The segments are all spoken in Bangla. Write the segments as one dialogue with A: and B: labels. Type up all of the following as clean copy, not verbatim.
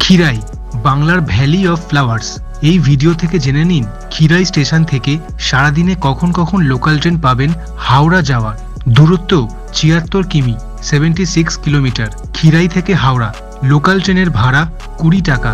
A: খিরাই, বাংলার ভ্যালি অফ ফ্লাওয়ার্স। এই ভিডিও থেকে জেনে নিন খিরাই স্টেশন থেকে সারাদিনে কখন কখন লোকাল ট্রেন পাবেন হাওড়া যাওয়ার। দূরত্ব ৭৬ কিমি, 76 কিলোমিটার। খিরাই থেকে হাওড়া লোকাল ট্রেনের ভাড়া ২০ টাকা।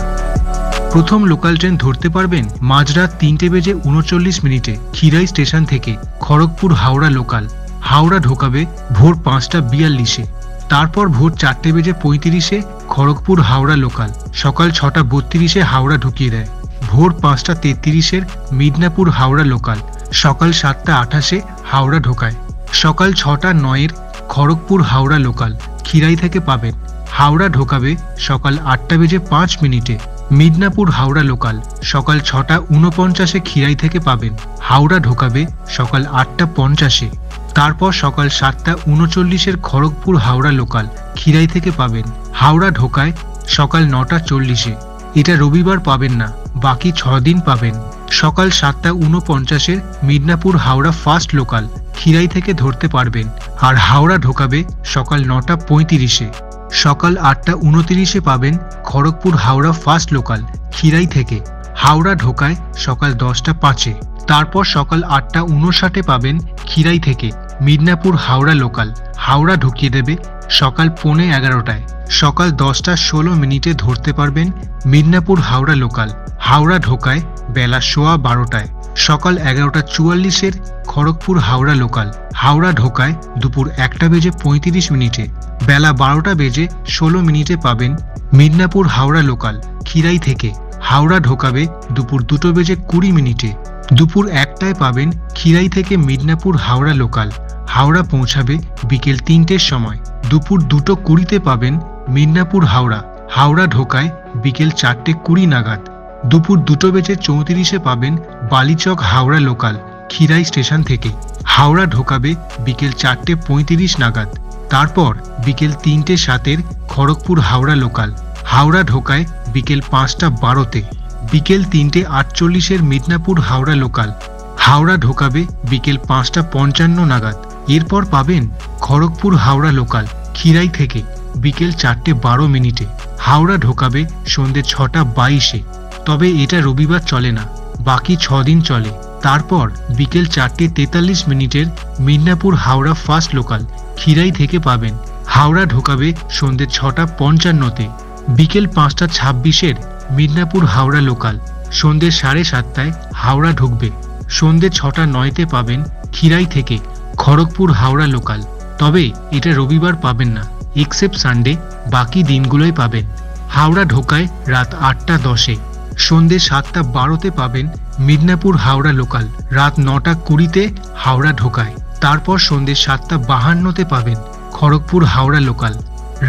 A: প্রথম লোকাল ট্রেন ধরতে পারবেন মাঝরাত ৩:৩৯ খিরাই স্টেশন থেকে খড়গপুর হাওড়া লোকাল। হাওড়া ঢোকাবে ভোর ৫:৪২। তারপর ভোর ৪:৩৫ খড়গপুর হাওড়া লোকাল। সকাল ৬:৩২ হাওড়া ঢুকিয়ে দেয়। ভোর ৫:৩৩ মিদনাপুর হাওড়া লোকাল। সকাল ৭:২৮ হাওড়া ঢোকায়। সকাল ৬:০৯ খড়গপুর হাওড়া লোকাল খিরাই থেকে পাবেন। হাওড়া ঢোকাবে সকাল ৮:০৫। মিদনাপুর হাওড়া লোকাল সকাল ৬:৪৯ খিরাই থেকে পাবেন। হাওড়া ঢোকাবে সকাল ৮:৫০। তারপর সকাল ৭:৩৯ খড়গপুর হাওড়া লোকাল খিরাই থেকে পাবেন। হাওড়া ঢোকায় সকাল ৯:৪০। এটা রবিবার পাবেন না, বাকি ৬ দিন পাবেন। সকাল ৭:৪৯ মিদনাপুর হাওড়া ফার্স্ট লোকাল খিরাই থেকে ধরতে পারবেন। আর হাওড়া ঢোকাবে সকাল ৯:৩৫। সকাল ৮:২৯ পাবেন খড়গপুর হাওড়া ফার্স্ট লোকাল খিরাই থেকে। হাওড়া ঢোকায় সকাল 10:০৫। তারপর সকাল ৮:৫৯ পাবেন খিরাই থেকে মিদনাপুর হাওড়া লোকাল। হাওড়া ঢুকিয়ে দেবে সকাল 11:১৫। সকাল 10:১৬ ধরতে পারবেন মিদনাপুর হাওড়া লোকাল। হাওড়া ঢোকায় বেলা 12:১২। সকাল 11:৪৪ খড়গপুর হাওড়া লোকাল। হাওড়া ঢোকায় দুপুর 1:৩৫। বেলা 12:16 পাবেন মিদনাপুর হাওড়া লোকাল খিরাই থেকে। হাওড়া ঢোকাবে দুপুর 2:20। দুপুর 1টায় পাবেন খিরাই থেকে মিদনাপুর হাওড়া লোকাল। হাওড়া পৌঁছাবে বিকেল 3টের সময়। দুপুর 2:20 পাবেন মিদনাপুর হাওড়া। হাওড়া ঢোকায় বিকেল 4:20 নাগাদ। দুপুর 2:34 পাবেন বালিচক হাওড়া লোকাল খিরাই স্টেশন থেকে। হাওড়া ঢোকাবে বিকেল 4:35 নাগাদ। তারপর বিকেল 3:07 খড়গপুর হাওড়া লোকাল। হাওড়া ঢোকায় বিকেল 5:12। বিকেল 3:48 মিদনাপুর হাওড়া লোকাল। হাওড়া ঢোকাবে বিকেল 5:55 নাগাদ। এরপর পাবেন খড়গপুর হাওড়া লোকাল খিরাই থেকে বিকেল 4:12। হাওড়া ঢোকাবে সন্ধ্যে 6:22। তবে এটা রবিবার চলে না, বাকি 6 দিন চলে। তারপর বিকেল 4:43 মিদনাপুর হাওড়া ফার্স্ট লোকাল খিরাই থেকে পাবেন। হাওড়া ঢোকাবে সন্ধ্যে 6:55। বিকেল 5:26 মিদনাপুর হাওড়া লোকাল। সন্ধ্যে 7:30 হাওড়া ঢুকবে। সন্ধ্যে 6:09 পাবেন খিরাই থেকে খড়গপুর হাওড়া লোকাল। তবে এটা রবিবার পাবেন না, এক্সেপ্ট সানডে, বাকি দিনগুলোই পাবেন। হাওড়া ঢোকায় রাত 8:10। সন্ধ্যে 7:12 পাবেন মিদনাপুর হাওড়া লোকাল। রাত 9:20 হাওড়া ঢোকায়। তারপর সন্ধ্যে 7:52 পাবেন খড়গপুর হাওড়া লোকাল।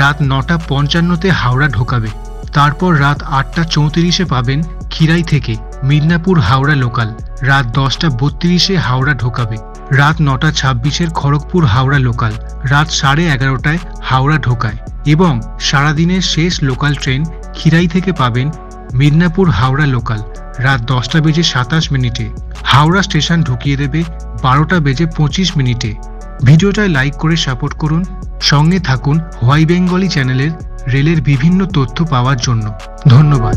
A: রাত 9:55 হাওড়া ঢোকাবে। তারপর রাত 8:34 পাবেন খিরাই থেকে মিদনাপুর হাওড়া লোকাল। রাত 10:32 হাওড়া ঢোকাবে। রাত 9:26 খড়গপুর হাওড়া লোকাল। রাত 11:30 হাওড়া ঢোকায়। এবং সারাদিনের শেষ লোকাল ট্রেন খিরাই থেকে পাবেন মিদনাপুর হাওড়া লোকাল। রাত 10:27। হাওড়া স্টেশন ঢুকিয়ে দেবে 12:25। ভিডিওটায় লাইক করে সাপোর্ট করুন। সঙ্গে থাকুন হোয়াই বেঙ্গলি চ্যানেলের রেলের বিভিন্ন তথ্য পাওয়ার জন্য। ধন্যবাদ।